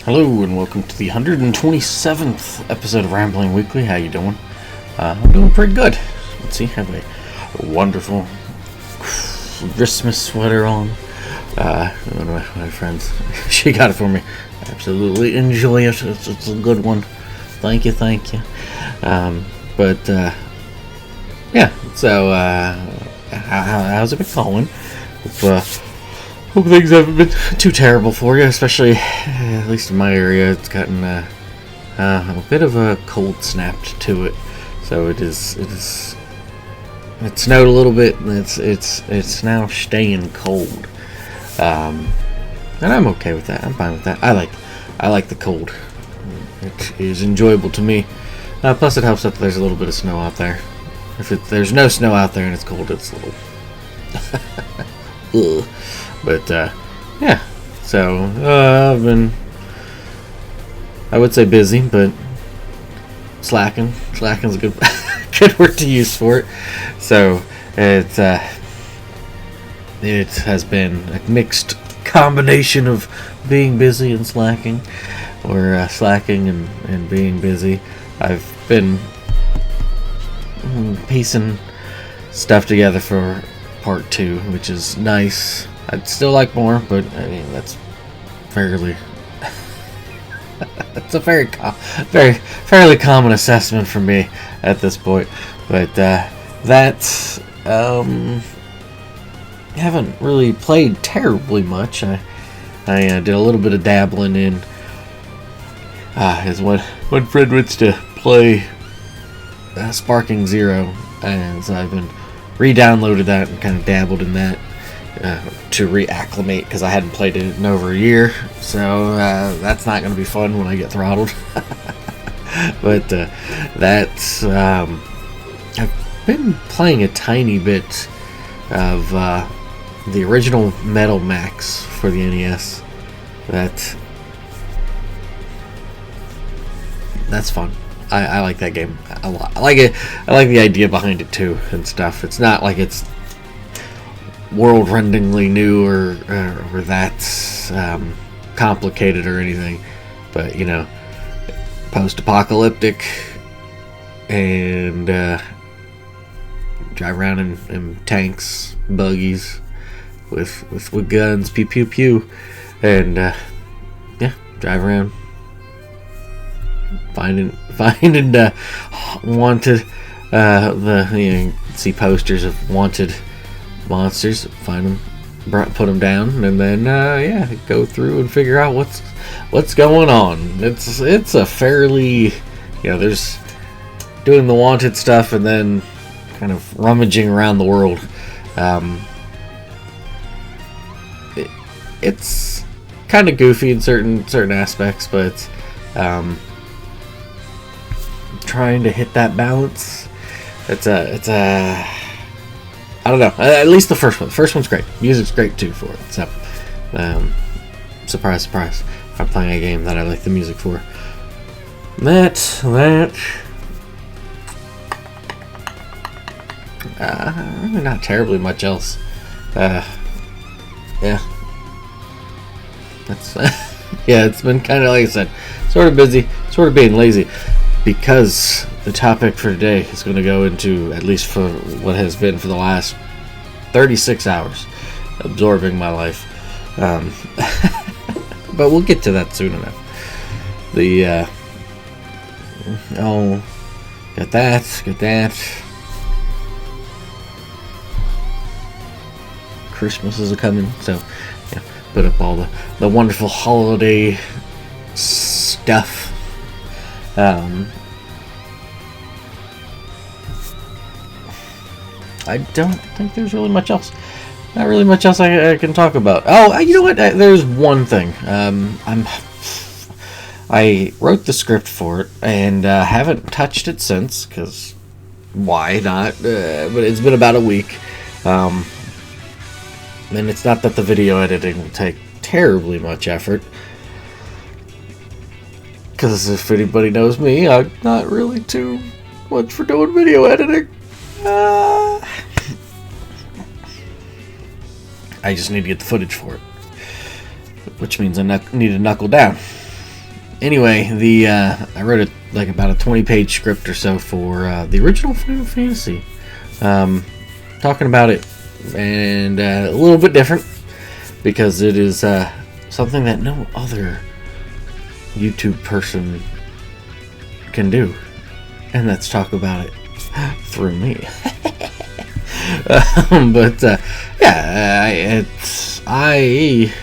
Hello and welcome to the 127th episode of Rambling Weekly. How you doing? I'm doing pretty good. Let's see, have a wonderful Christmas sweater on. One of my friends, she got it for me. Absolutely enjoy it. It's a good one. Thank you. Yeah. So how's it been going? Hope things haven't been too terrible for you, especially at least in my area. It's gotten a bit of a cold snapped to it, so it snowed a little bit, and it's now staying cold. And I'm okay with that. I'm fine with that. I like the cold. It is enjoyable to me. Plus, it helps that there's a little bit of snow out there. If there's no snow out there and it's cold, it's a little. Ugh. But yeah. So I've been, I would say, busy, but slacking. Slacking's a good word to use for it. So it has been a mixed combination of being busy and slacking, or slacking and being busy. I've been piecing stuff together for part 2, which is nice. I'd still like more, but I mean that's fairly that's a fairly common assessment for me at this point. But that's haven't really played terribly much. I did a little bit of dabbling in is when Fred wants to play Sparking Zero, and so I've been re-downloaded that and kind of dabbled in that to reacclimate, because I hadn't played it in over a year. So that's not going to be fun when I get throttled. But that's I've been playing a tiny bit of the original Metal Max for the NES. That's fun. I like that game a lot. I like it. I like the idea behind it too and stuff. It's not like it's world-rendingly new or that's complicated or anything, but you know, post-apocalyptic, and drive around in tanks, buggies, with guns, pew pew pew, and yeah, drive around. Finding wanted, you see posters of wanted monsters, find them, put them down, and then go through and figure out what's going on. It's a fairly, there's doing the wanted stuff and then kind of rummaging around the world. It's kind of goofy in certain aspects, but trying to hit that balance. It's a I don't know. At least the first one. The first one's great. Music's great too for it. So, surprise. I'm playing a game that I like the music for. That. Not terribly much else. Yeah. That's yeah. It's been kind of, like I said, sort of busy, sort of being lazy. Because the topic for today is going to go into, at least for what has been for the last 36 hours, absorbing my life. But we'll get to that soon enough. Get that. Christmas is coming, so yeah, put up all the wonderful holiday stuff. I don't think there's really much else. Not really much else I can talk about. Oh, you know what? There's one thing. I wrote the script for it and haven't touched it since, because why not? But it's been about a week. And it's not that the video editing will take terribly much effort, because if anybody knows me, I'm not really too much for doing video editing. I just need to get the footage for it, which means I need to knuckle down. anyway, I wrote like about a 20-page script or so for the original Final Fantasy, talking about it, and a little bit different because it is something that no other YouTube person can do, and let's talk about it through me. But yeah, I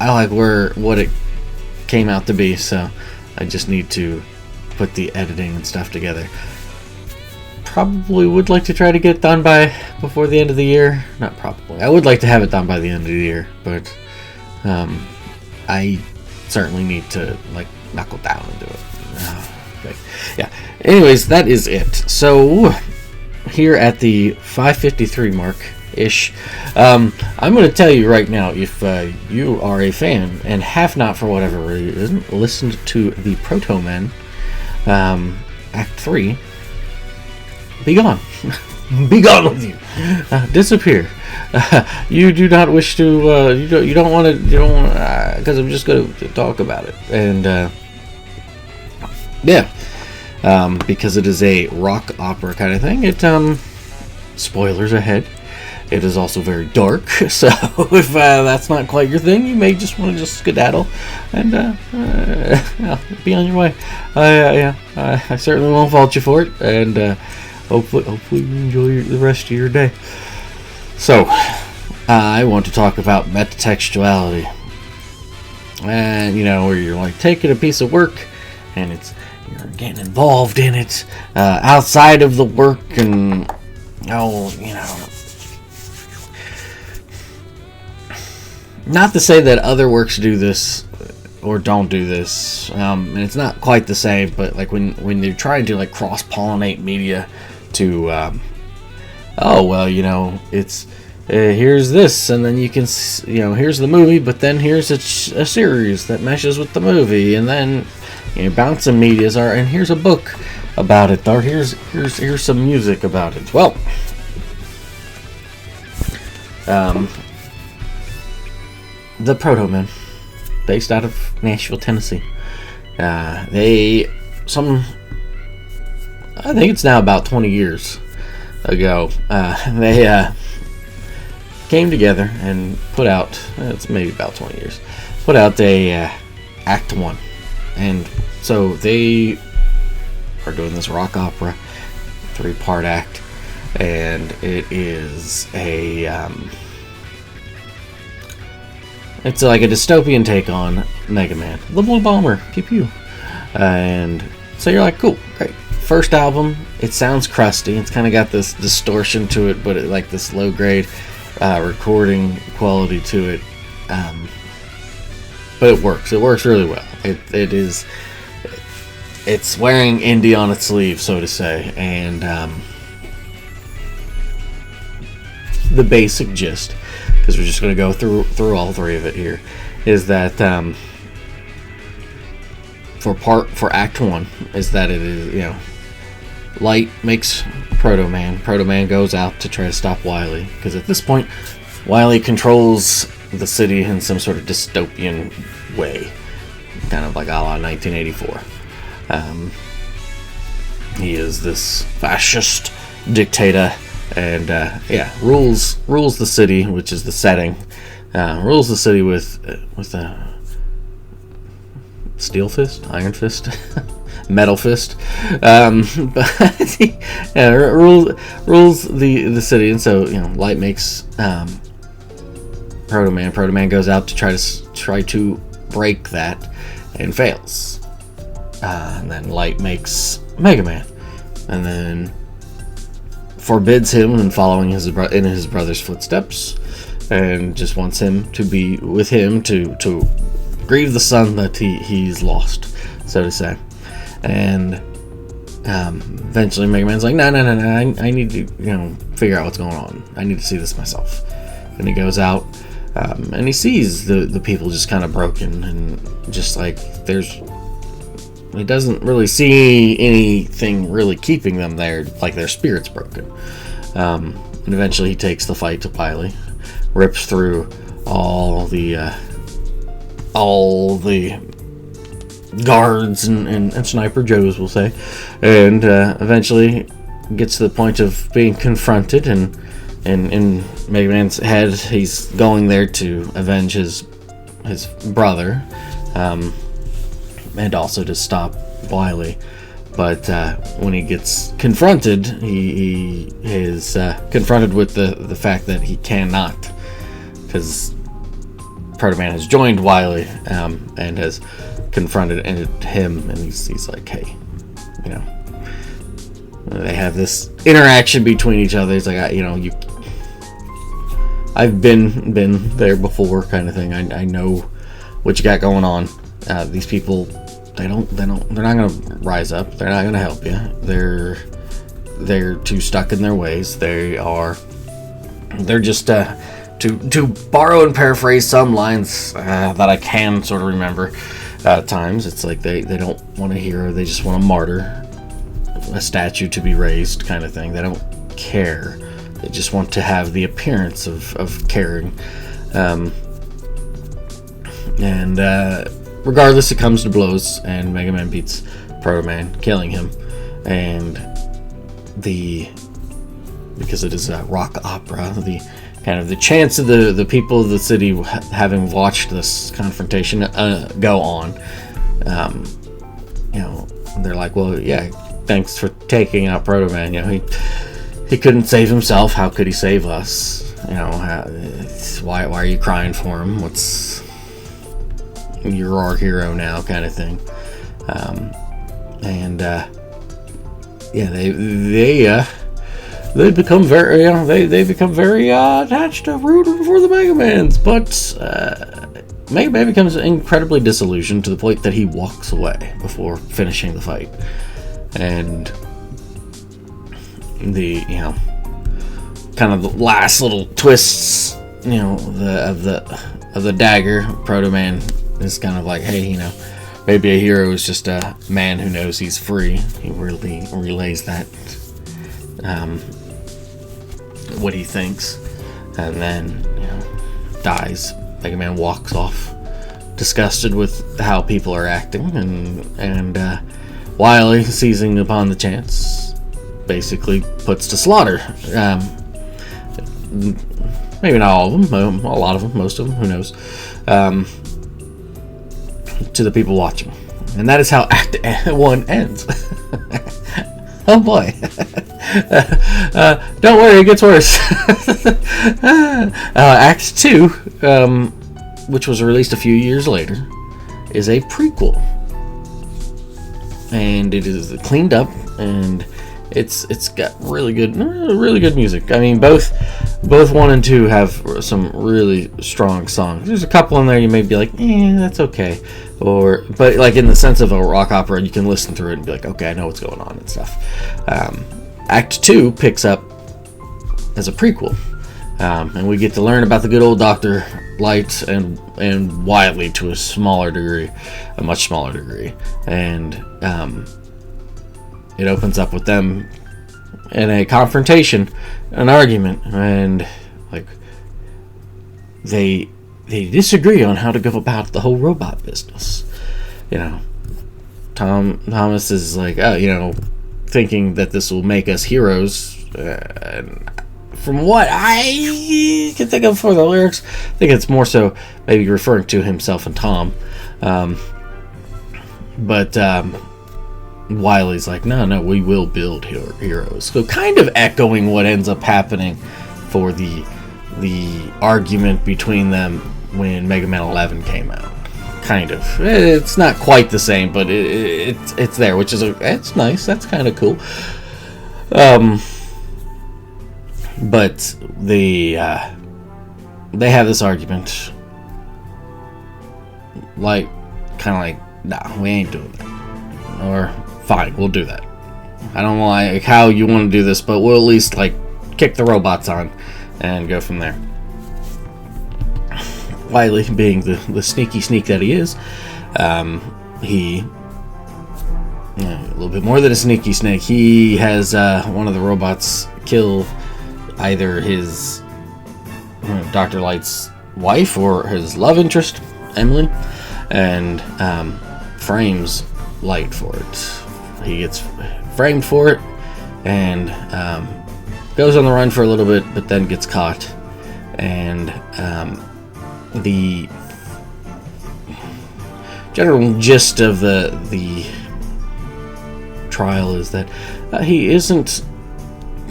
like what it came out to be, so I just need to put the editing and stuff together. Probably would like to try to get it done before the end of the year. Not probably. I would like to have it done by the end of the year, but I certainly need to like knuckle down and do it. Okay. Yeah. Anyways, that is it. So here at the 5:53 mark ish, I'm going to tell you right now, if you are a fan and have not for whatever reason listened to the Protomen Act 3, be gone. Be gone with you. Disappear. You do not wish to. You don't want to. You don't want. Because I'm just going to talk about it. And yeah, because it is a rock opera kind of thing. It spoilers ahead. It is also very dark. So if that's not quite your thing, you may just want to just skedaddle and be on your way. Yeah, I certainly won't fault you for it. And hopefully you enjoy the rest of your day. So, I want to talk about metatextuality. And, where you're like taking a piece of work and you're getting involved in it outside of the work, and, not to say that other works do this or don't do this, and it's not quite the same, but like when they're trying to like cross-pollinate media to it's here's this, and then you can here's the movie, but then here's a series that meshes with the movie, and then bouncing medias are, and here's a book about it, or here's some music about it. Well, the Protomen, based out of Nashville, Tennessee, I think it's now about 20 years ago, they came together and put out, it's maybe about 20 years, put out a Act 1. And so they are doing this rock opera, 3-part act, and it is it's like a dystopian take on Mega Man, the Blue Bomber, pew pew. And so you're like, cool, great. First album, it sounds crusty. It's kind of got this distortion to it, but like this low grade recording quality to it. But it works. It works really well. It's wearing indie on its sleeve, so to say. And the basic gist, because we're just going to go through all three of it here, is that for Act 1 is that it is, Light makes Protoman. Protoman goes out to try to stop Wily, because at this point Wily controls the city in some sort of dystopian way, kind of like a la 1984. He is this fascist dictator, and rules the city, which is the setting. Rules the city with a steel fist, iron fist, metal fist. But rules the city, and so Light makes Protoman. Protoman goes out to try to break that and fails. And then Light makes Mega Man, and then forbids him and following in his brother's footsteps, and just wants him to be with him to grieve the son that he's lost, so to say. And eventually Mega Man's like, no, I need to figure out what's going on. I need to see this myself. And he goes out, and he sees the people just kind of broken, and just like he doesn't really see anything really keeping them there, like their spirit's broken. And eventually he takes the fight to Wily, rips through all the guards and Sniper Joes, we'll say, and eventually gets to the point of being confronted, and in Mega Man's head, he's going there to avenge his brother, and also to stop Wily. But when he gets confronted, he is confronted with the fact that he cannot, because Protoman has joined Wily and has confronted him, and he's like, hey, you know, they have this interaction between each other. He's like, I've been there before, kind of thing. I know what you got going on. These people, they're not gonna rise up. They're not gonna help you. They're too stuck in their ways. They're just to borrow and paraphrase some lines that I can sort of remember at times. It's like they don't want a hero. They just want a martyr, a statue to be raised, kind of thing. They don't care. They just want to have the appearance of caring. And regardless, it comes to blows, and Mega Man beats Protoman, killing him. And because it is a rock opera, the chance of the people of the city having watched this confrontation go on, they're like, well, yeah, thanks for taking out Protoman. He couldn't save himself. How could he save us? Why are you crying for him? You're our hero now, kind of thing. They become very attached to rooting for the Mega Mans, but Mega Man becomes incredibly disillusioned to the point that he walks away before finishing the fight. And kind of the last little twists, of the dagger, Protoman is kind of like, hey, maybe a hero is just a man who knows he's free. He really relays that, what he thinks, and then dies. Mega Man walks off, disgusted with how people are acting, and Wily, seizing upon the chance, basically puts to slaughter. Maybe not all of them, a lot of them, most of them, who knows, to the people watching. And that is how Act 1 ends. Oh boy. Don't worry, it gets worse. Act 2, which was released a few years later, is a prequel. And it is cleaned up, and it's got really good music. I mean, both 1 and 2 have some really strong songs. There's a couple in there you may be like, that's okay, but like in the sense of a rock opera, you can listen through it and be like, okay, I know what's going on and stuff. Act 2 picks up as a prequel, and we get to learn about the good old Dr. Light and Wily to a much smaller degree, and it opens up with them in a confrontation, an argument, and like they disagree on how to go about the whole robot business. Thomas is like, thinking that this will make us heroes. And from what I can think of for the lyrics, I think it's more so maybe referring to himself and Tom. But Wily's like, no, we will build heroes. So kind of echoing what ends up happening for the argument between them when Mega Man 11 came out. Kind of. It's not quite the same, but it's there, which is it's nice. That's kind of cool. But they have this argument, like, kind of like, nah, we ain't doing that, or fine, we'll do that. I don't like how you want to do this, but we'll at least like kick the robots on and go from there. Wily, being the sneaky sneak that he is, he a little bit more than a sneaky snake. He has one of the robots kill either his Dr. Light's wife or his love interest, Emily, and frames Light for it. He gets framed for it and goes on the run for a little bit, but then gets caught. And the general gist of the trial is that he isn't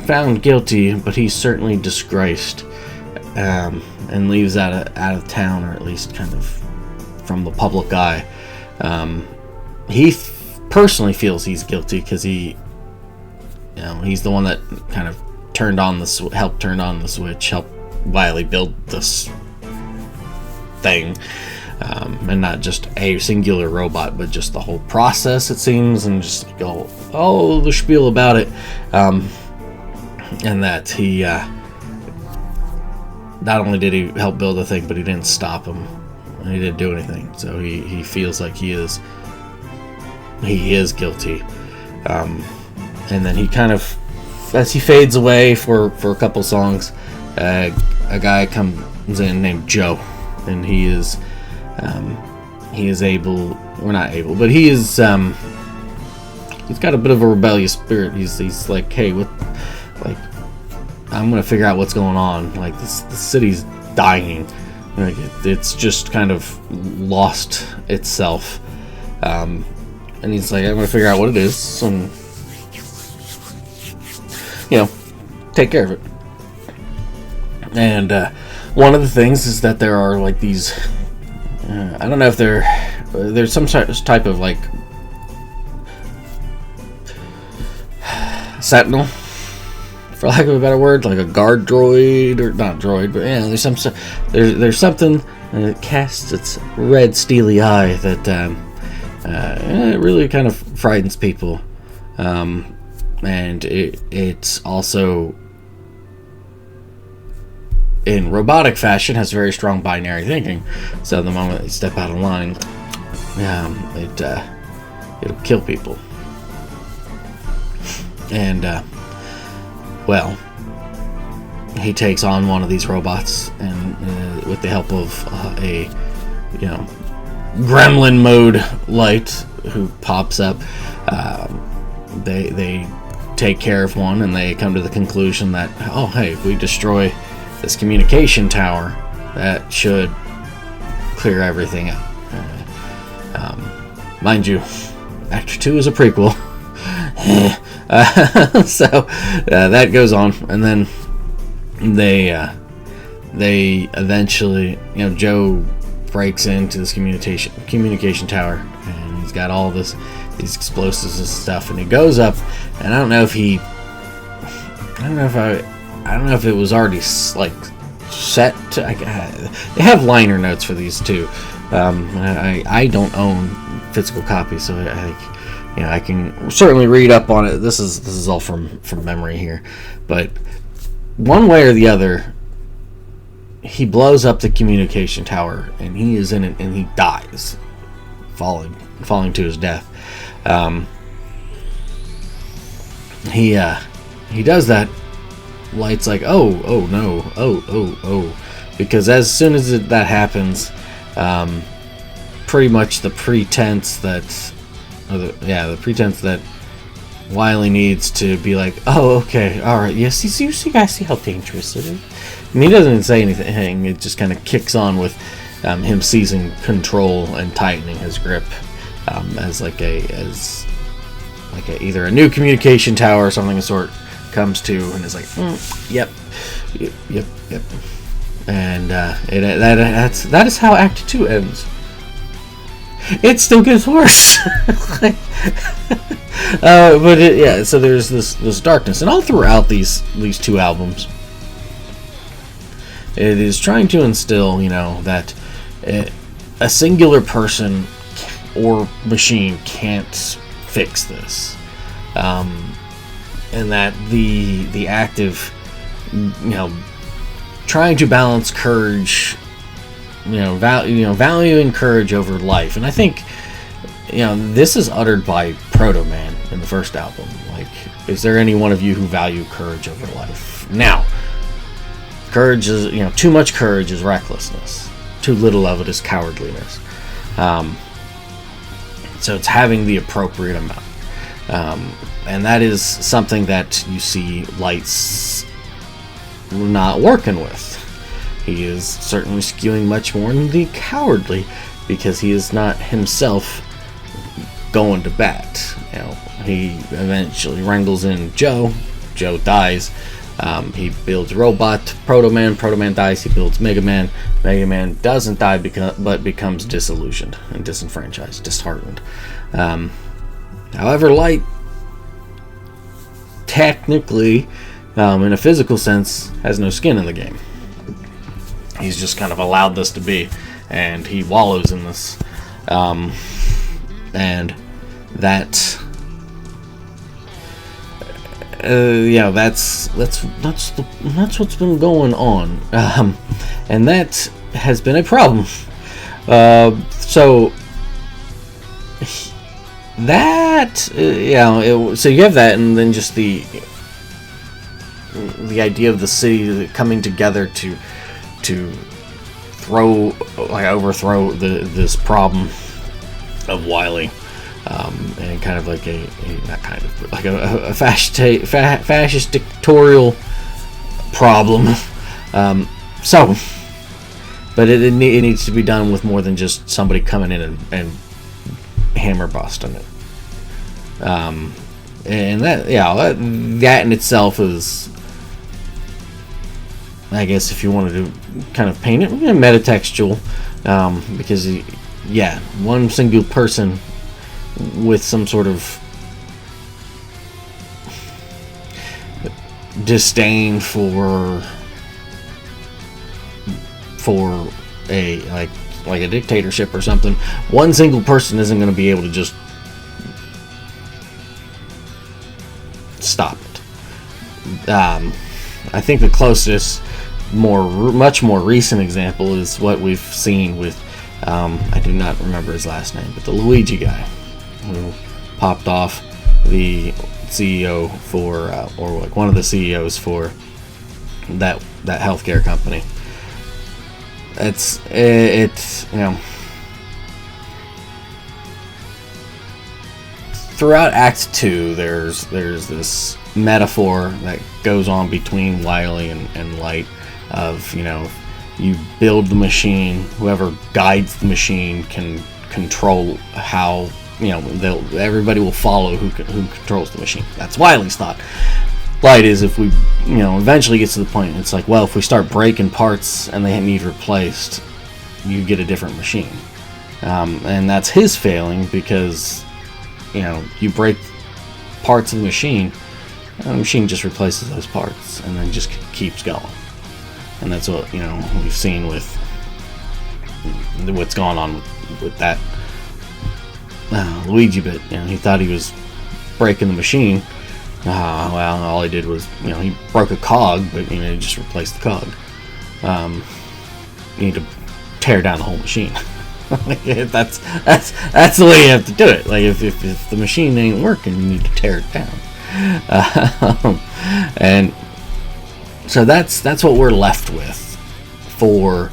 found guilty, but he's certainly disgraced, and leaves out of town, or at least kind of from the public eye. He personally feels he's guilty because he's the one that kind of helped turn on the switch, helped Wiley build this thing, and not just a singular robot, but just the whole process, it seems, and just go all the spiel about it, and that he not only did he help build the thing, but he didn't stop him, and he didn't do anything. So he feels like he is guilty, and then he kind of, as he fades away for a couple songs, a guy comes in named Joe, and he is able, or not able, but he is he's got a bit of a rebellious spirit. He's like, hey, I'm gonna figure out what's going on. Like, the city's dying. Like, it's just kind of lost itself. And he's like, I'm gonna figure out what it is and, take care of it. And one of the things is that there are like these, I don't know if there's some type of like sentinel, for lack of a better word, like a guard droid, or not droid, but there's something that casts its red steely eye that it really kind of frightens people, and it's also, in robotic fashion, has very strong binary thinking. So the moment they step out of line, it'll kill people. And well, he takes on one of these robots, and with the help of a gremlin mode Light who pops up, they take care of one, and they come to the conclusion that, oh hey, if we destroy this communication tower, that should clear everything up. Mind you, Act 2 is a prequel. So that goes on, and then they eventually, Joe breaks into this communication tower, and he's got all these explosives and stuff, and he goes up, and I don't know if it was already like set to, they have liner notes for these too. I don't own physical copies, so I can certainly read up on it. This is all from memory here, but one way or the other, he blows up the communication tower, and he is in it, and he dies, falling to his death. He does that. Light's like, oh no, because as soon as that happens, pretty much the pretense that Wiley needs to be like, oh, okay, all right, yes, you guys see how dangerous it is. And he doesn't even say anything. It just kind of kicks on with him seizing control and tightening his grip, as either a new communication tower or something of the sort comes to, and is like, yep, and that is how Act 2 ends. It still gets worse. So there's this darkness, and all throughout these two albums, it is trying to instill, that a singular person or machine can't fix this, and that the active, trying to balance courage, valuing courage over life. And I think, this is uttered by Protomen in the first album. Like, is there any one of you who value courage over life? Now, courage is, too much courage is recklessness. Too little of it is cowardliness. So it's having the appropriate amount. And that is something that you see Light's not working with. He is certainly skewing much more in the cowardly, because he is not himself going to bat. You know, he eventually wrangles in Joe. Joe dies. He builds robot Protomen. Protomen dies. He builds Mega Man. Mega Man doesn't die but becomes disillusioned and disenfranchised, disheartened. However, Light technically, in a physical sense, has no skin in the game. He's just kind of allowed this to be, and he wallows in this. And that, that's what's been going on, and that has been a problem. So that, so you have that, and then just the idea of the city coming together to overthrow this problem of Wily, and kind of like a fascist dictatorial problem. But it needs to be done with more than just somebody coming in and hammer busting it. And that in itself is, I guess, if you wanted to kind of paint it, metatextual, because one single person with some sort of disdain for a like a dictatorship or something, one single person isn't going to be able to just stop it. I think the closest, much more recent example is what we've seen with, I do not remember his last name, but the Luigi guy who popped off the CEO for, or like one of the CEOs for that healthcare company. It's throughout Act 2, there's this metaphor that goes on between Wily and Light of, you build the machine, whoever guides the machine can control how, everybody will follow who controls the machine. That's Wily's thought. Light is, if we, eventually gets to the point, it's like, well, if we start breaking parts and they need replaced, you get a different machine. And that's his failing, because, you break parts of the machine just replaces those parts and then just keeps going. And that's what, we've seen with what's going on with that Luigi bit. He thought he was breaking the machine. Well, all he did was, he broke a cog, but, he just replaced the cog. You need to tear down the whole machine. that's the way you have to do it. Like, if the machine ain't working, you need to tear it down. And so that's what we're left with for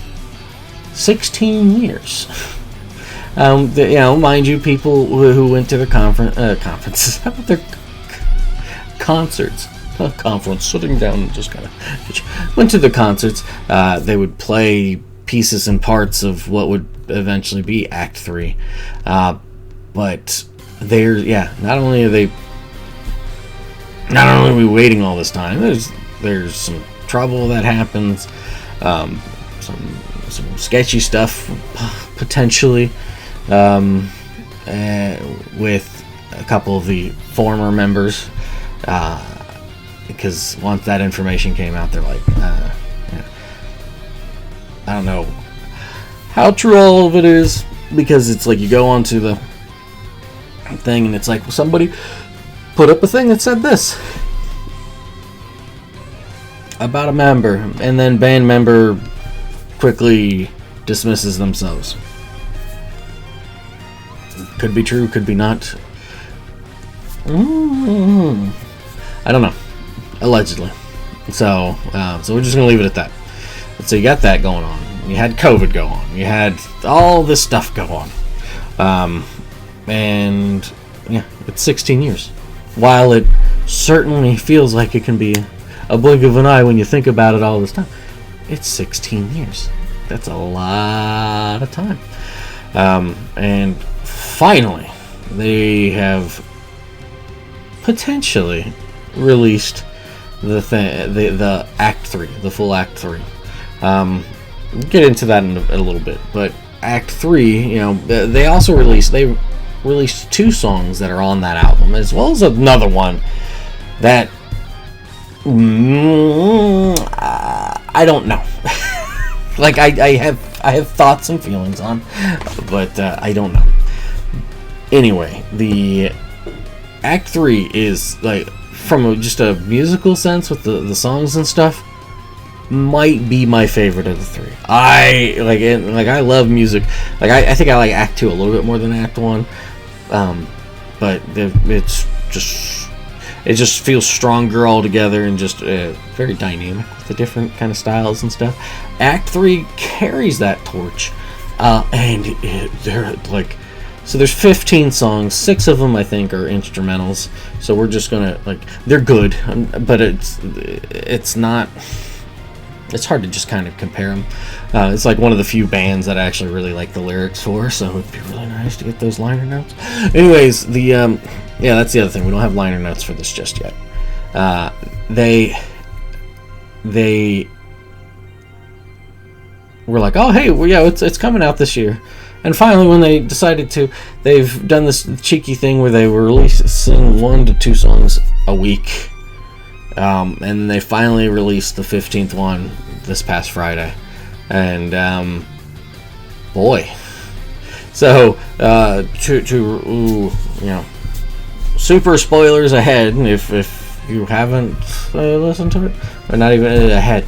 16 years. Mind you, people who went to the conferences, how about their concerts? Conference, sitting down and just kind of went to the concerts. They would play pieces and parts of what would eventually be Act 3. But not only are we waiting all this time, there's some trouble that happens, some sketchy stuff potentially, with a couple of the former members, because once that information came out, they're like, I don't know how true all of it is, because it's like you go onto the thing and it's like, well, somebody put up a thing that said this about a member, and then band member quickly dismisses themselves. Could be true, could be not. I don't know. Allegedly. So we're just gonna leave it at that. So you got that going on. You had COVID go on. You had all this stuff go on. And yeah, it's 16 years. While it certainly feels like it can be a blink of an eye when you think about it all this time, it's 16 years. That's a lot of time. And finally, they have potentially released the Act 3, the full Act 3. We'll get into that in a little bit, but Act 3, they also released 2 songs that are on that album, as well as another one that I don't know. Like I have thoughts and feelings on, but I don't know. Anyway, the Act 3 is, like, from just a musical sense with the songs and stuff, might be my favorite of the 3. I love music. Like I think I like Act 2 a little bit more than Act 1, but it just feels stronger altogether and just very dynamic with the different kind of styles and stuff. Act 3 carries that torch, and they're like, so there's 15 songs. 6 of them I think are instrumentals. So we're just gonna, like, they're good, but it's not. It's hard to just kind of compare them. It's like one of the few bands that I actually really like the lyrics for, so it'd be really nice to get those liner notes. Anyways, yeah, that's the other thing. We don't have liner notes for this just yet. They were like, oh, hey, well, yeah, it's coming out this year. And finally, when they decided to, they've done this cheeky thing where they were releasing 1 to 2 songs a week. And they finally released the 15th one this past Friday. And, boy. So, super spoilers ahead if you haven't listened to it, or not even ahead.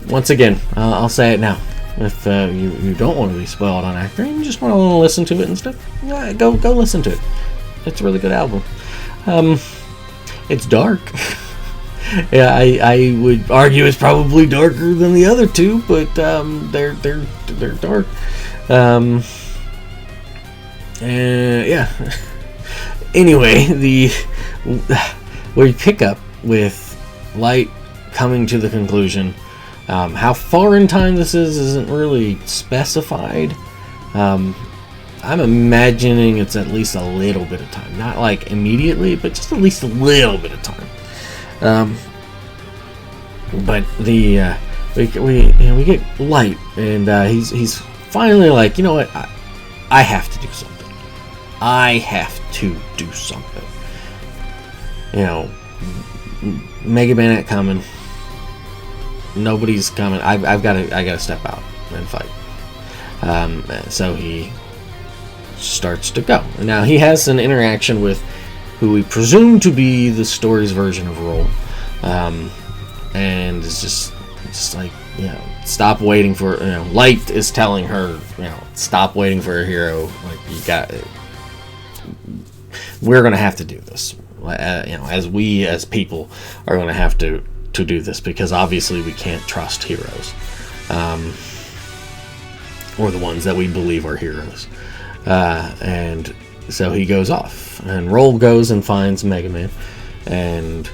Once again, I'll say it now. If you don't want to be spoiled on Act 3 and you just want to listen to it and stuff, yeah, go listen to it. It's a really good album. It's dark. Yeah, I would argue it's probably darker than the other 2, but they're dark. Yeah. Anyway, we pick up with Light coming to the conclusion. How far in time this isn't really specified. I'm imagining it's at least a little bit of time, not like immediately, but just at least a little bit of time. But we get Light, and he's finally like, you know what, I have to do something. I have to do something. Mega Man ain't coming. Nobody's coming. I gotta step out and fight. So he starts to go. Now he has an interaction with who we presume to be the story's version of Roll, and it's just like, stop waiting for, Light is telling her, stop waiting for a hero. Like, we're gonna have to do this. As we as people are gonna have to do this, because obviously we can't trust heroes, or the ones that we believe are heroes. And so he goes off, and Roll goes and finds Mega Man, and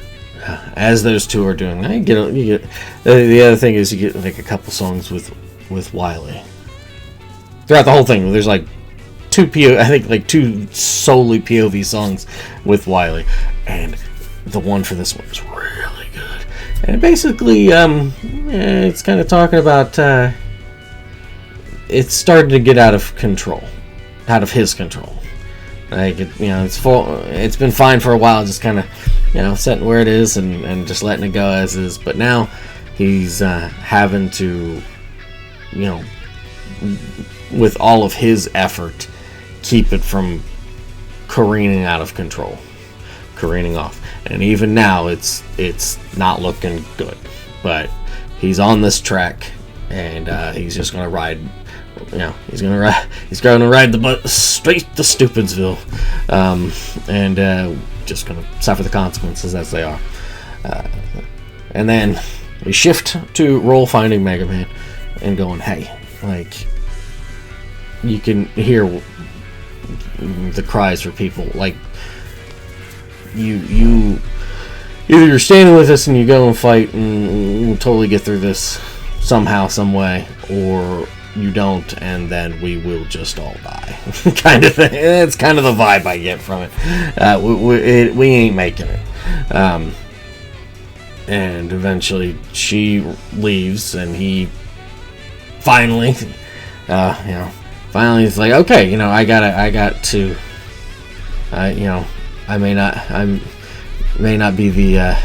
as those two are doing, you get the other thing is you get like a couple songs with Wily throughout the whole thing. There's like two solely POV songs with Wily, and the one for this one is really good. And basically, it's kind of talking about it's starting to get out of his control. Like, it's been fine for a while, just kind of, setting where it is and just letting it go as is. But now he's having to, with all of his effort, keep it from careening out of control, careening off. And even now, it's not looking good. But he's on this track, and he's just gonna ride. He's gonna ride the bus straight to Stupidsville, and just gonna suffer the consequences as they are. And then we shift to Roll finding Mega Man and going, hey, like, you can hear the cries for people. Like, you either you're standing with us and you go and fight and we'll totally get through this somehow, some way, or you don't, and then we will just all die. Kind of thing. That's kind of the vibe I get from it. We ain't making it. And eventually she leaves, and he finally, finally is like, okay, I got to, I may not be the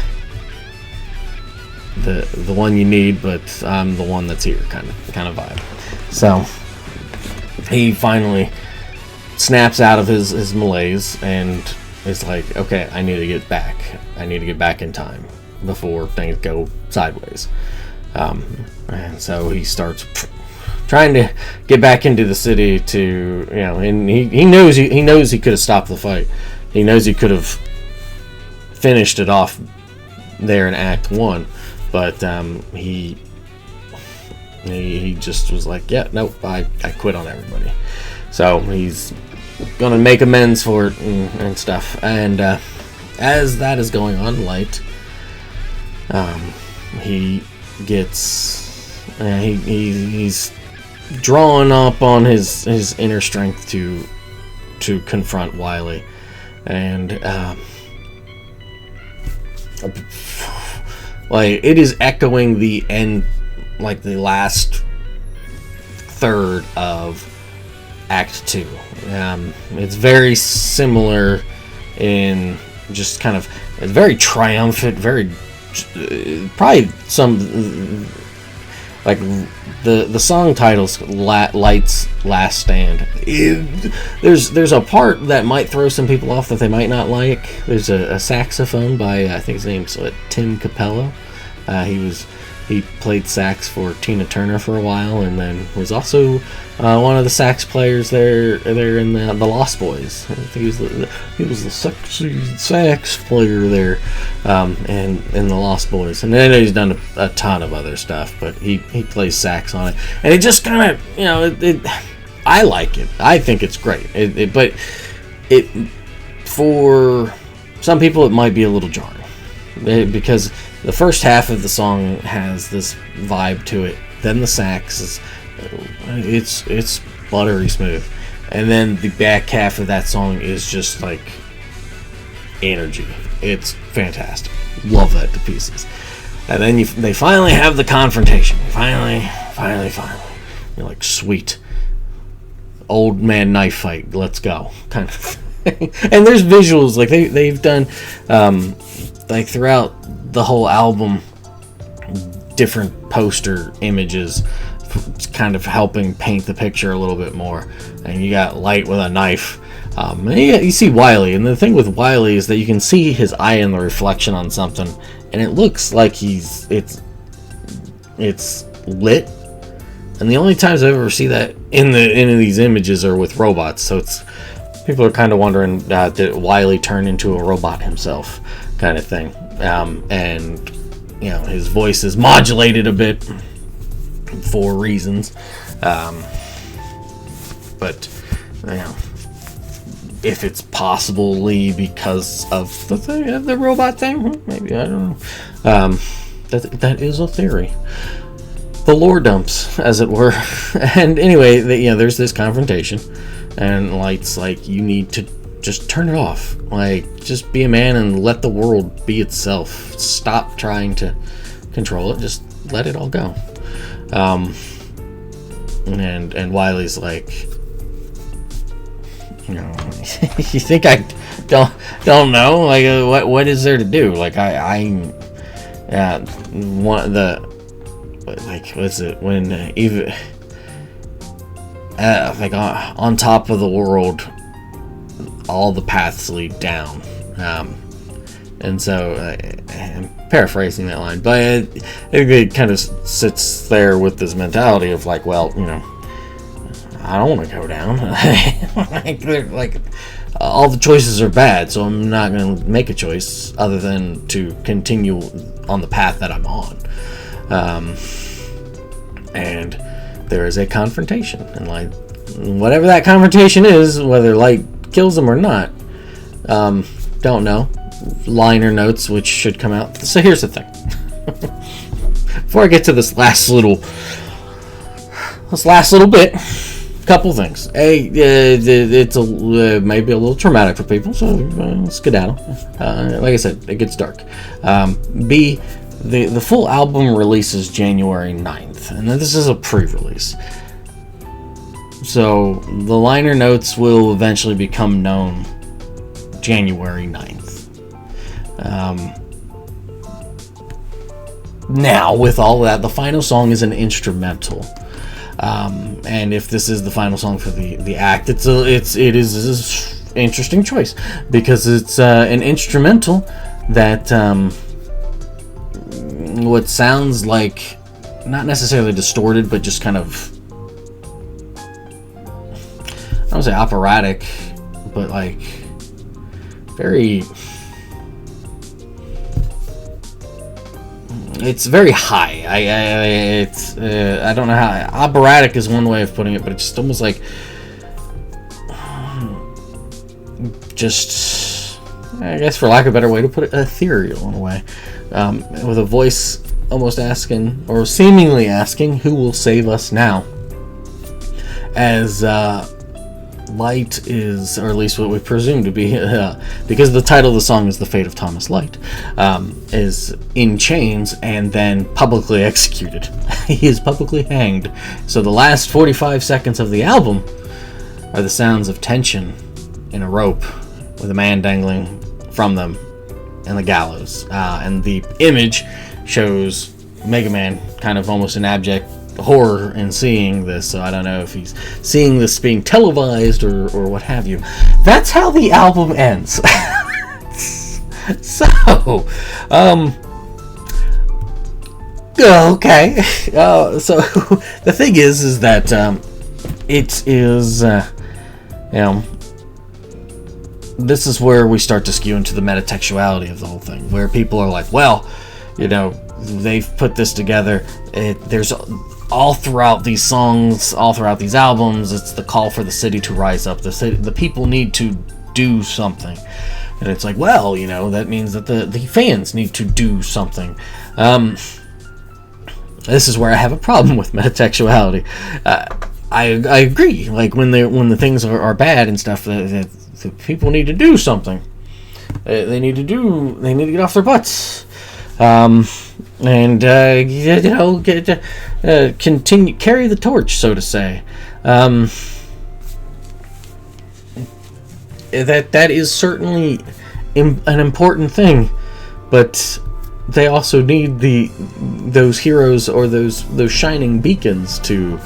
one you need, but I'm the one that's here, kind of vibe. So he finally snaps out of his malaise and is like, okay, I need to get back in time before things go sideways. And so he starts trying to get back into the city to, and he knows he could have stopped the fight. He knows he could have finished it off there in Act 1, but he just was like, yeah, nope, I quit on everybody. So he's gonna make amends for it and stuff. And as that is going on, Light, he gets he's drawing up on his inner strength to confront Wily, and like, it is echoing the end, like the last third of Act 2. It's very similar in just kind of, it's very triumphant, very probably some, like the song titles, Light's Last Stand. There's a part that might throw some people off that they might not like. There's a saxophone by, I think his name's Tim Capello. He played sax for Tina Turner for a while, and then was also one of the sax players there in the Lost Boys. I think he was the sexy sax player there, and in the Lost Boys. And then he's done a ton of other stuff, but he plays sax on it, and it just kind of, I like it. I think it's great. But for some people it might be a little jarring, because the first half of the song has this vibe to it. Then the sax is, it's buttery smooth, and then the back half of that song is just like energy. It's fantastic. Love that to pieces. And then they finally have the confrontation. Finally. You're like, sweet. Old man knife fight. Let's go. Kind of thing. And there's visuals, like they've done, like throughout the whole album, different poster images, kind of helping paint the picture a little bit more. And you got Light with a knife. You see Wily, and the thing with Wily is that you can see his eye in the reflection on something, and it looks like it's lit. And the only times I ever see that in these images are with robots. So people are kind of wondering, did Wily turn into a robot himself, kind of thing. And his voice is modulated a bit for reasons, but if it's possibly because of the robot thing, maybe, I don't know. That is a theory. The lore dumps, as it were. And anyway, there's this confrontation, and Light's like, you need to just turn it off. Like, just be a man and let the world be itself. Stop trying to control it. Just let it all go. And Wily's like, you think I don't know? Like, what is there to do? Like, one the, like, what's it, when even like on top of the world, all the paths lead down. And so I'm paraphrasing that line, but it kind of sits there with this mentality of like, well, I don't want to go down. like all the choices are bad, so I'm not going to make a choice other than to continue on the path that I'm on. And there is a confrontation, and like whatever that confrontation is, whether light kills them or not, don't know. Liner notes, which should come out. So here's the thing. Before I get to this last little bit, couple things. A, it's maybe a little traumatic for people, so skedaddle. Like I said, it gets dark. B, the full album releases January 9th, and this is a pre-release. So the liner notes will eventually become known January 9th. Now, with all that, the final song is an instrumental. And if this is the final song for the act, it is an interesting choice, because it's an instrumental that what sounds like not necessarily distorted, but just kind of, I don't say operatic, but like very, it's very high. I don't know how, operatic is one way of putting it, but it's just almost like, just, I guess for lack of a better way to put it, ethereal in a way, with a voice almost asking, or seemingly asking, who will save us now? As Light is, or at least what we presume to be, because the title of the song is The Fate of Thomas Light, is in chains and then publicly executed. He is publicly hanged. So the last 45 seconds of the album are the sounds of tension in a rope with a man dangling from them and the gallows. And the image shows Mega Man kind of almost in abject horror in seeing this, so I don't know if he's seeing this being televised or what have you. That's how the album ends. So, okay. So the thing is that it is, this is where we start to skew into the metatextuality of the whole thing, where people are like, well, they've put this together. There's all throughout these songs, all throughout these albums, it's the call for the city to rise up. The people need to do something. And it's like, well, that means that the fans need to do something. This is where I have a problem with metatextuality. I agree. Like when the things are bad and stuff, the people need to do something. They need to get off their butts. And continue, carry the torch, so to say. That is certainly an important thing, but they also need those heroes or those shining beacons to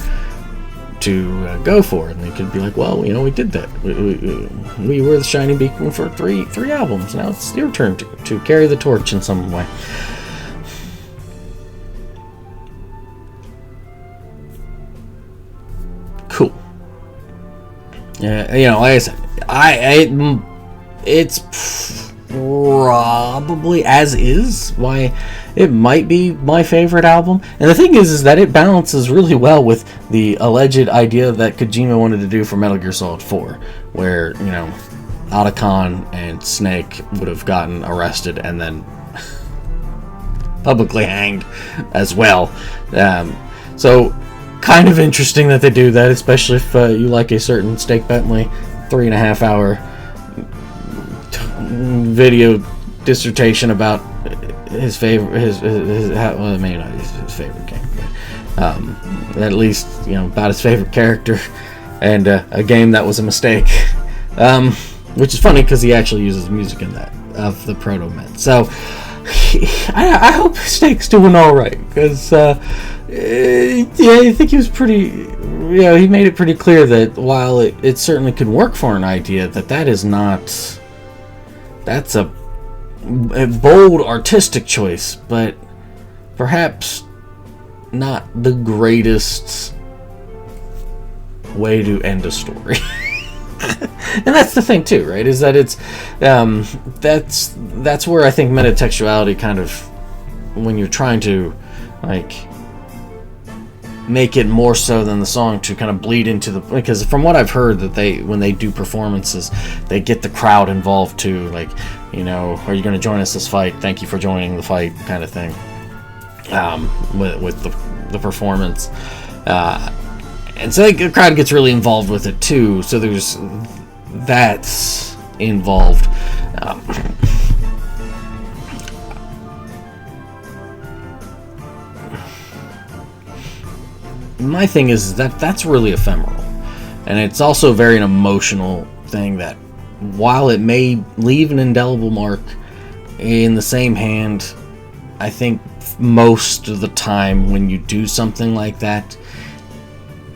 go for it. And they could be like, well, we did that. We were the shining beacon for three albums. Now it's your turn to carry the torch in some way. Cool. Like I said, it's probably as is why it might be my favorite album. And the thing is that it balances really well with the alleged idea that Kojima wanted to do for Metal Gear Solid 4, where Otacon and Snake would have gotten arrested and then publicly hanged as well. So kind of interesting that they do that, especially if you like a certain Snake Bentley 3.5 hour video dissertation about his favorite, maybe not his favorite game, but at least about his favorite character and a game that was a mistake, which is funny because he actually uses music in that of the Protomen. So I hope Snake's doing all right, because I think he was pretty. He made it pretty clear that while it certainly could work for an idea, that is not. That's a bold artistic choice, but perhaps not the greatest way to end a story. And that's the thing too, right? Is that it's that's where I think metatextuality kind of, when you're trying to make it more so than the song to kind of bleed into the, because from what I've heard that when they do performances, they get the crowd involved too, like, you know, are you going to join us this fight, thank you for joining the fight, kind of thing, with the performance, and so the crowd gets really involved with it too, so there's that's involved. My thing is that's really ephemeral, and it's also very an emotional thing that, while it may leave an indelible mark, in the same hand, I think most of the time when you do something like that,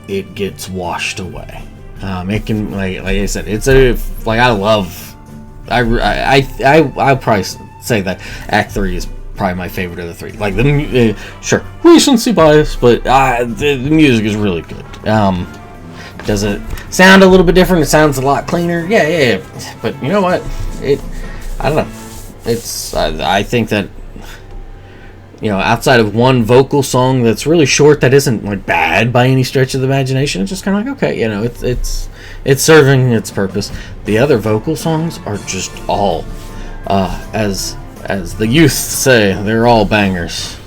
it gets washed away. It can, like I said, it's like, I probably say that Act 3 is probably my favorite of the three. Like, sure, recency bias, but the music is really good. Does it sound a little bit different? It sounds a lot cleaner. Yeah. But you know what? I don't know. I think that, you know, outside of one vocal song that's really short, that isn't like bad by any stretch of the imagination. It's just kind of like, okay, you know, it's serving its purpose. The other vocal songs are just all, as the youth say, they're all bangers.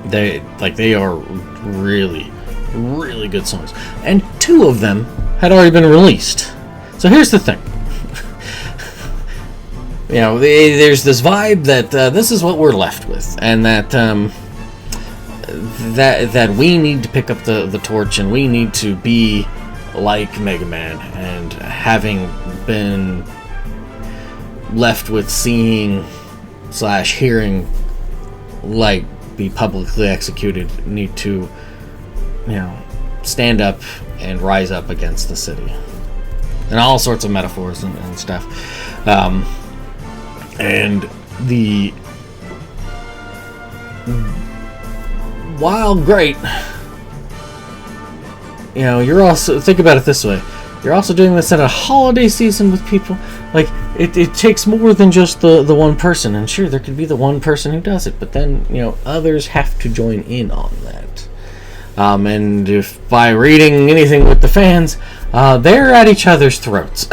They are really, really good songs, and 2 of them had already been released. So here's the thing. You know, there's this vibe that this is what we're left with, and that that we need to pick up the torch, and we need to be like Mega Man, and having been left with seeing / hearing light be publicly executed, need to, you know, stand up and rise up against the city, and all sorts of metaphors and stuff. And while great, you know, you're also, think about it this way, you're also doing this at a holiday season with people. Like, it takes more than just the one person, and sure, there could be the one person who does it, but then, you know, others have to join in on that. And if by reading anything with the fans, they're at each other's throats.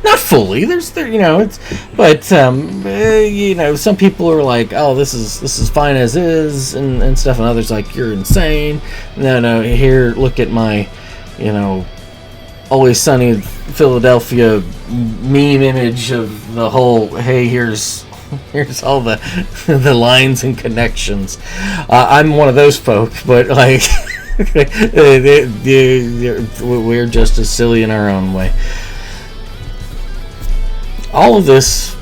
Not fully. You know, it's, but you know, some people are like, oh, this is fine as is, and stuff, and others like, you're insane. No, here, look at my, you know, Always Sunny in Philadelphia meme image of the whole, hey, here's all the lines and connections. I'm one of those folk, but like, we're just as silly in our own way. All of this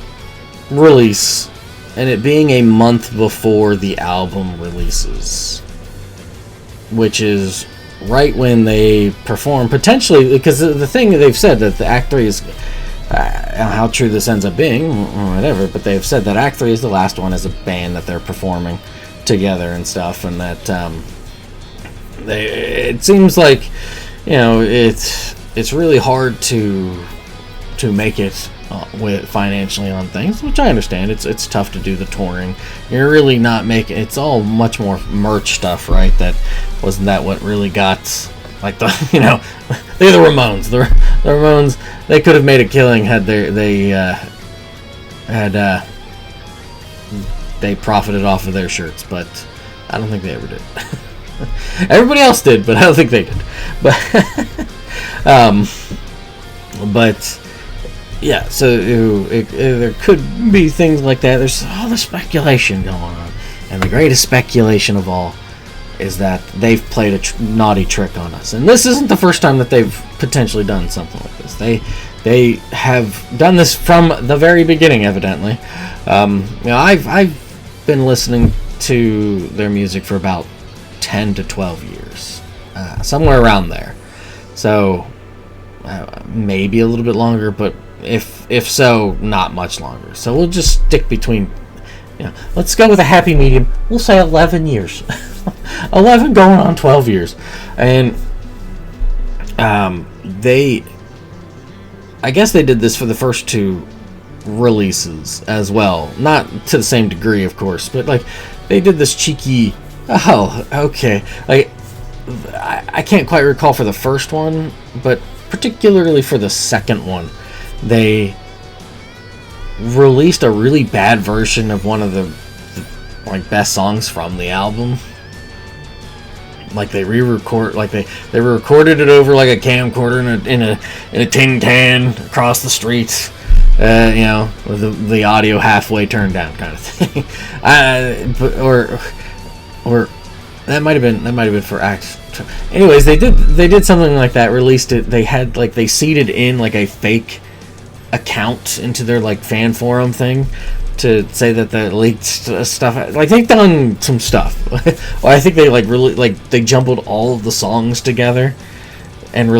release, and it being a month before the album releases, which is right when they perform, potentially, because the thing that they've said that the Act 3 is, how true this ends up being, or whatever, but they've said that Act 3 is the last one as a band that they're performing together and stuff, and that it seems like, you know, it's really hard to make it with financially on things, which I understand. It's tough to do the touring. You're really not making, it's all much more merch stuff, right? That wasn't that what really got, like, the, you know, they're the Ramones. The Ramones, they could have made a killing had they profited off of their shirts, but I don't think they ever did. Everybody else did, but I don't think they did. But yeah, so there could be things like that. There's all the speculation going on, and the greatest speculation of all is that they've played a naughty trick on us. And this isn't the first time that they've potentially done something like this. They have done this from the very beginning, evidently. You know, I've been listening to their music for about 10 to 12 years, somewhere around there. So maybe a little bit longer, but if so, not much longer. So we'll just stick between, you know, let's go with a happy medium. We'll say 11 years. 11 going on 12 years. And I guess they did this for the first 2 releases as well. Not to the same degree, of course, but like, they did this cheeky Oh, okay. Like, I can't quite recall for the first one, but particularly for the second one, they released a really bad version of one of the like best songs from the album. Like they re-record, like they recorded it over like a camcorder in a tin can across the street, with the audio halfway turned down, kind of thing. Or that might have been for Act. Anyways, they did something like that. Released it. They seeded in like a fake account into their like fan forum thing to say that the leaked stuff, like they've done some stuff. Well, I think they they jumbled all of the songs together and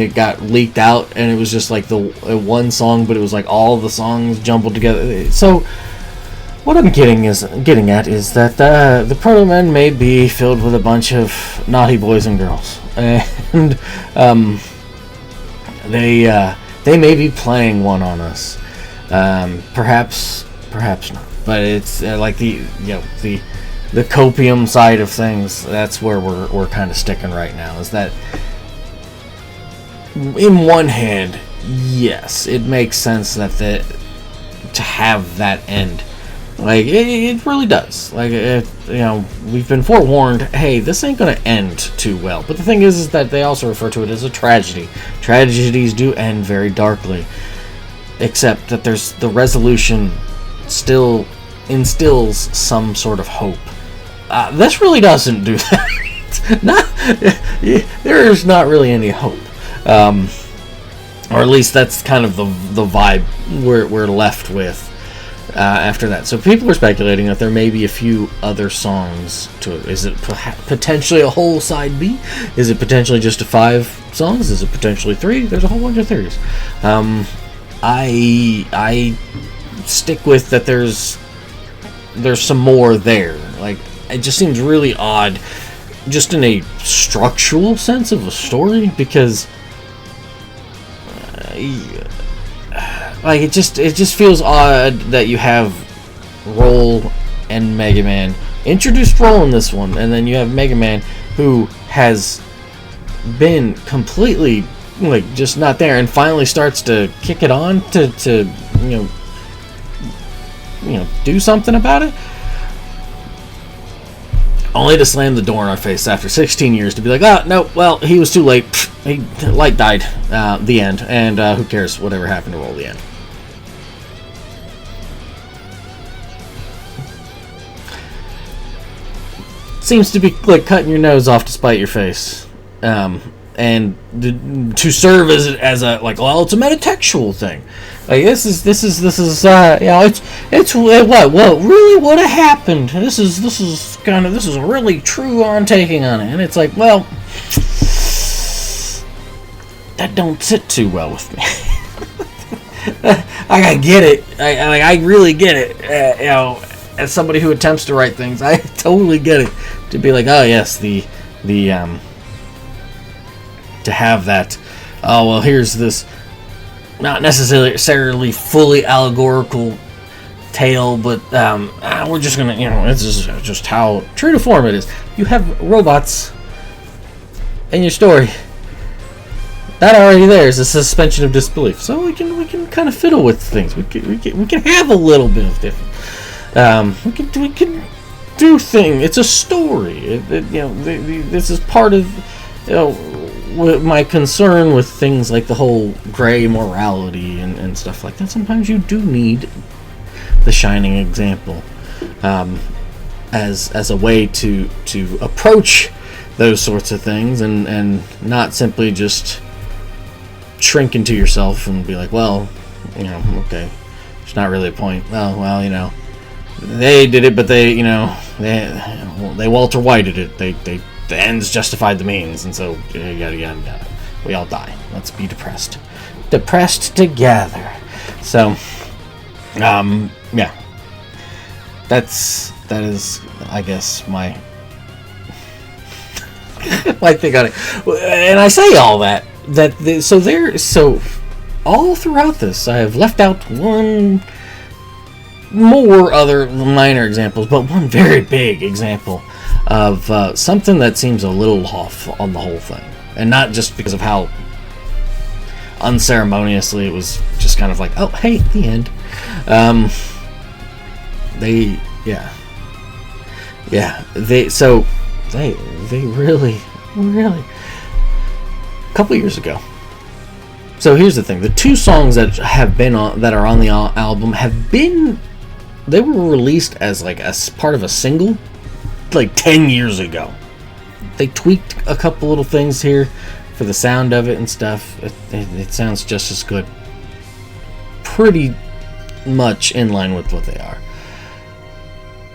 it got leaked out, and it was just like the one song, but it was like all the songs jumbled together. So what I'm getting at is that the Protomen may be filled with a bunch of naughty boys and girls, and they may be playing one on us. Perhaps not, but it's like the copium side of things. That's where we're kind of sticking right now. Is that in one hand, yes, it makes sense that to have that end. Like it really does. Like we've been forewarned. Hey, this ain't gonna end too well. But the thing is that they also refer to it as a tragedy. Tragedies do end very darkly, except that there's the resolution still instills some sort of hope. This really doesn't do that. There is not really any hope, or at least that's kind of the vibe we're left with after that. So people are speculating that there may be a few other songs to it. Is it potentially a whole side B? Is it potentially just 5 songs? Is it potentially 3? There's a whole bunch of theories. I stick with that there's some more there. Like, it just seems really odd just in a structural sense of a story, because like it just feels odd that you have Roll and Mega Man, introduced Roll in this one, and then you have Mega Man, who has been completely like just not there, and finally starts to kick it on to do something about it, only to slam the door in our face after 16 years to be like, oh no, well, he was too late. Light died. The end. And who cares whatever happened to Roll? The end. Seems to be like cutting your nose off to spite your face. And to serve as a like, well, it's a metatextual thing. Like this is it's what really would have happened. This is a really true on taking on it, and it's like, well, that don't sit too well with me. I get it. I really get it. As somebody who attempts to write things, I totally get it. To be like, oh yes, the to have that. Oh well, here's this not necessarily fully allegorical tale, but we're just gonna, this is just how true to form it is. You have robots in your story. That already there is a suspension of disbelief, so we can kind of fiddle with things. We can have a little bit of different. We can do things. It's a story. This is part of my concern with things like the whole gray morality and stuff like that. Sometimes you do need the shining example as a way to approach those sorts of things, and not simply just shrink into yourself and be like, well, okay, there's not really a point. Oh well, they did it, but they Walter Whited it. The ends justified the means, and so yada yada yada. We all die. Let's be depressed together. So, yeah, that is, I guess, my thing on it. And I say all that so all throughout this, I have left out one more other minor examples, but one very big example of something that seems a little off on the whole thing, and not just because of how unceremoniously it was just kind of like, oh hey, the end. They really a couple years ago. So here's the thing: the two songs that are on the album they were released as like as part of a single like 10 years ago. They tweaked a couple little things here for the sound of it and stuff. It sounds just as good, pretty much in line with what they are.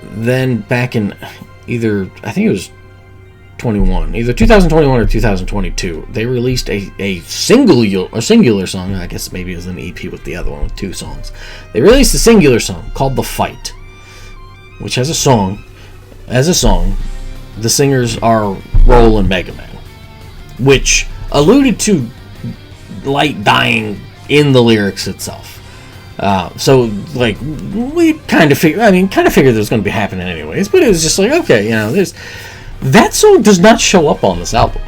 Then back in either 2021 or 2022, they released a singular song. I guess maybe it was an EP with the other one with two songs. They released a singular song called "The Fight," which has a song. As a song, the singers are Roll and Mega Man, which alluded to light dying in the lyrics itself. So like we kind of figured it was going to be happening anyways, but it was just like, okay, that song does not show up on this album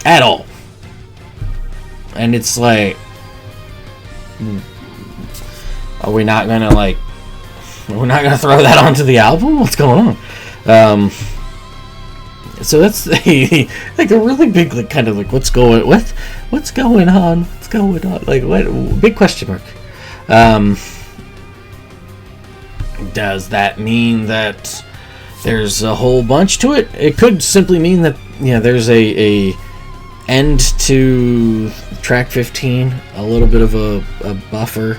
at all, and it's like, we're not gonna throw that onto the album? What's going on? So that's like a really big, like, kind of like, what's going on? Like, what? Big question mark. Does that mean that there's a whole bunch to it? It could simply mean that there's a end to track 15, a little bit of a buffer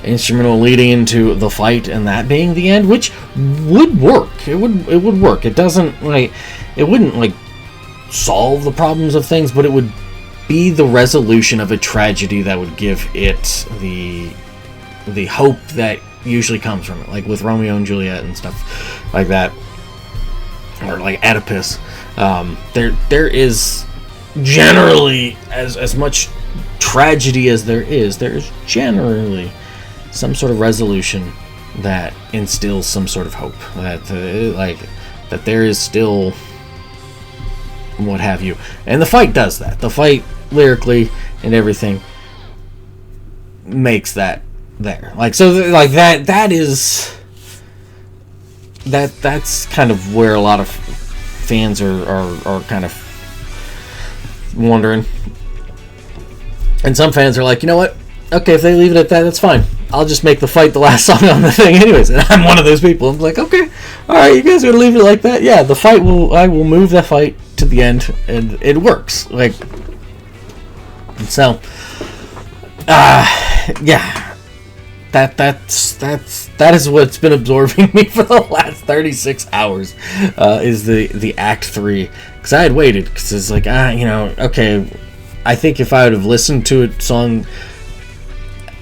instrumental leading into the fight, and that being the end, which would work. It would work. It wouldn't like solve the problems of things, but it would be the resolution of a tragedy that would give it the hope that usually comes from it, like with Romeo and Juliet and stuff like that, or like Oedipus. There is generally as much tragedy as there is generally some sort of resolution that instills some sort of hope that there is still what have you. And the fight does that. The fight lyrically and everything makes that there. Like, so like that's kind of where a lot of fans are kind of wondering. And some fans are like, you know what? Okay, if they leave it at that, that's fine. I'll just make the fight the last song on the thing anyways. And I'm one of those people. I'm like, okay, alright, you guys are gonna leave it like that? Yeah, I will move that fight to the end, and it works. Like, so, yeah. That is what's been absorbing me for the last 36 hours, is the Act 3. Because I had waited, because it's like, okay, I think if I would have listened to it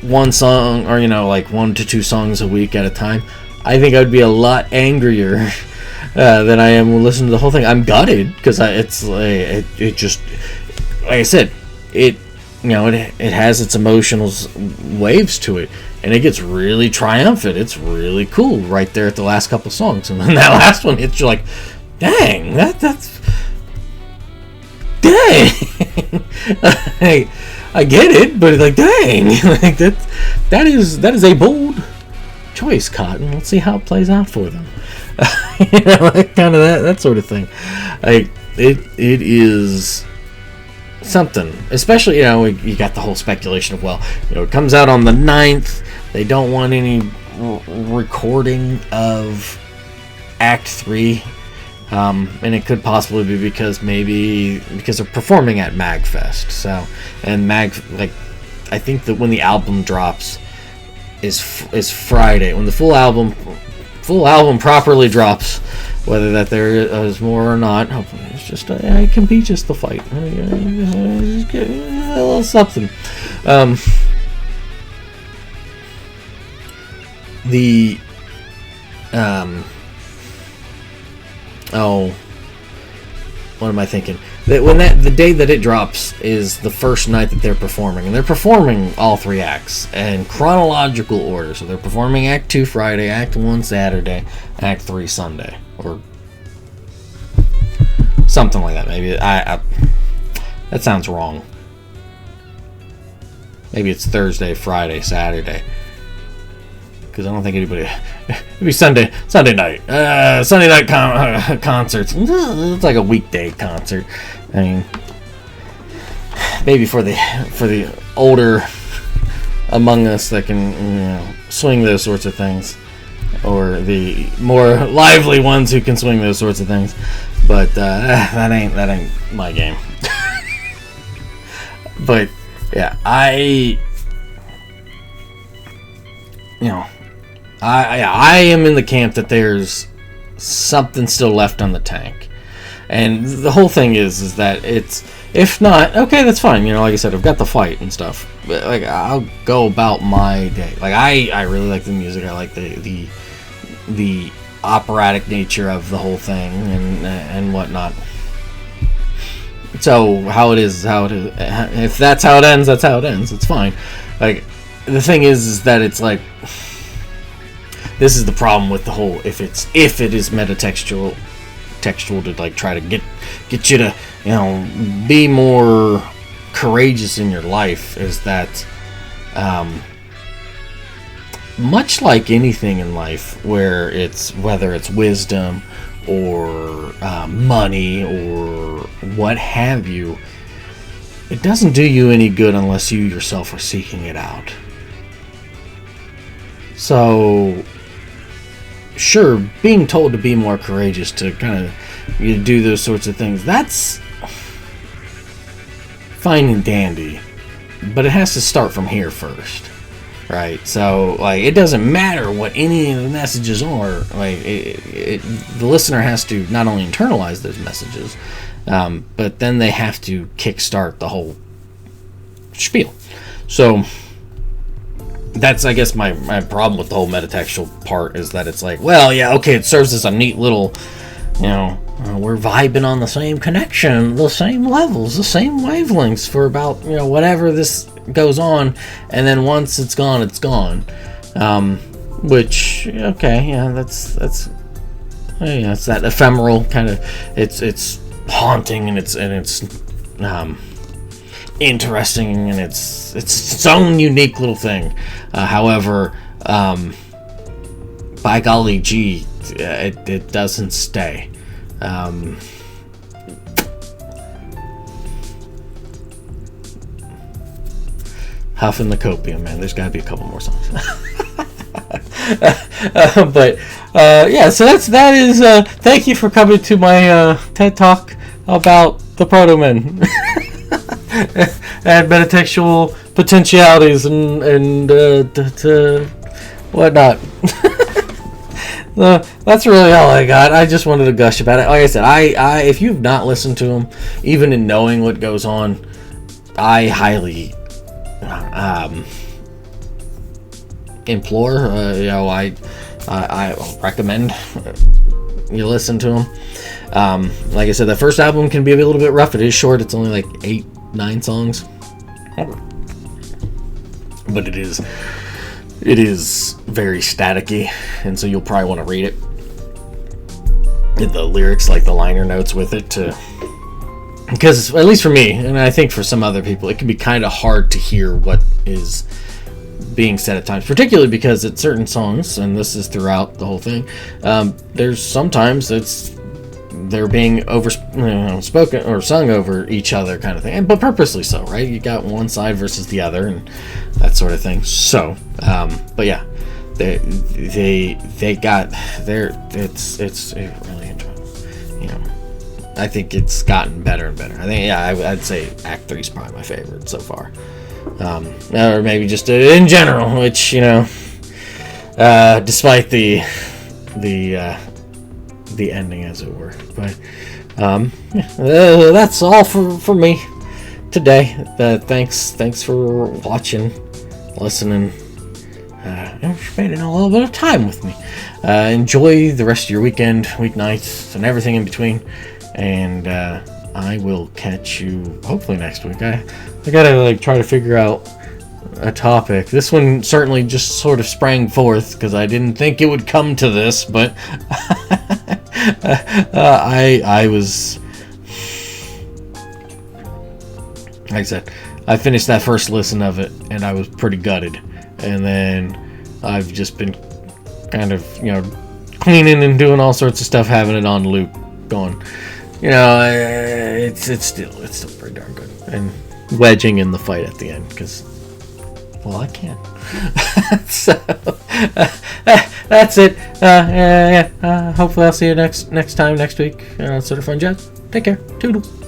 one song, or like 1 to 2 songs a week at a time, I think I would be a lot angrier than I am listening to the whole thing. I'm gutted, because it's like, it just, like I said, it has its emotional waves to it, and it gets really triumphant. It's really cool right there at the last couple songs, and then that last one, it's like, dang, that's dang. I get it, but like, dang, like that is a bold choice, Cotton. Let's see how it plays out for them. Like, kind of that sort of thing. Like, it is something, especially, you got the whole speculation of, well, it comes out on the 9th. They don't want any recording of Act 3. And it could possibly be because they're performing at MagFest. So, and I think that when the album drops is Friday. When the full album properly drops, whether that there is more or not, hopefully it's just it can be just the fight. A little something. What am I thinking? The day that it drops is the first night that they're performing, and they're performing all 3 acts in chronological order. So they're performing Act 2 Friday, Act 1 Saturday, Act 3 Sunday, or something like that. Maybe I that sounds wrong. Maybe it's Thursday, Friday, Saturday. Because I don't think anybody. It'd be Sunday night. Sunday night concerts. It's like a weekday concert. I mean, maybe for the older among us that can swing those sorts of things, or the more lively ones who can swing those sorts of things. But that ain't my game. But yeah, I am in the camp that there's something still left on the tank, and the whole thing is that it's, if not, okay, that's fine. Like I said, I've got the fight and stuff, but like I'll go about my day. Like I really like the music. I like the operatic nature of the whole thing and whatnot. So how it is. If that's how it ends, that's how it ends. It's fine. Like the thing is that it's like, this is the problem with the whole, if it is metatextual to like try to get you to be more courageous in your life, is that much like anything in life, whether it's wisdom or money or what have you, it doesn't do you any good unless you yourself are seeking it out. So sure, being told to be more courageous, to kind of do those sorts of things, that's fine and dandy, but it has to start from here first, right? So like, it doesn't matter what any of the messages are. Like the listener has to not only internalize those messages, but then they have to kickstart the whole spiel. So that's, I guess, my problem with the whole metatextual part, is that it's like, well, yeah, okay, it serves as a neat little, we're vibing on the same connection, the same levels, the same wavelengths for about, whatever this goes on, and then once it's gone, it's gone. Which, okay, yeah, that's it's that ephemeral kind of, it's haunting, and it's interesting, and it's its own unique little thing. However, by golly gee, it doesn't stay. Huffing the copium, man. There's got to be a couple more songs. But yeah, so that is. Thank you for coming to my TED Talk about the Protomen and metatextual potentialities and whatnot. That's really all I got. I just wanted to gush about it. Like I said, I if you've not listened to them, even in knowing what goes on, I highly implore. I recommend you listen to them. Like I said, the first album can be a little bit rough. It is short. It's only like 8-9 songs, but it is very staticky, and so you'll probably want to read it, the lyrics, like the liner notes with it, because at least for me, and I think for some other people, it can be kind of hard to hear what is being said at times, particularly because at certain songs, and this is throughout the whole thing, there's sometimes they're being spoken or sung over each other, kind of thing, but purposely so, right? You got one side versus the other, and that sort of thing. So, but yeah, they got there. It's really enjoyable. I think it's gotten better and better. I think, yeah, I'd say Act 3 is probably my favorite so far, or maybe just in general, which despite the ending, as it were. But that's all for me today. Thanks for watching, listening, and spending a little bit of time with me. Enjoy the rest of your weekend, weeknights, and everything in between. And I will catch you hopefully next week. I gotta try to figure out a topic. This one certainly just sort of sprang forth because I didn't think it would come to this, but I was like I said, I finished that first listen of it, and I was pretty gutted. And then I've just been kind of, cleaning and doing all sorts of stuff, having it on loop, going, it's still pretty darn good. And wedging in the fight at the end, because, well, I can. So, that's it. Hopefully I'll see you next time, next week. Sort of fun jazz. Take care. Toodles.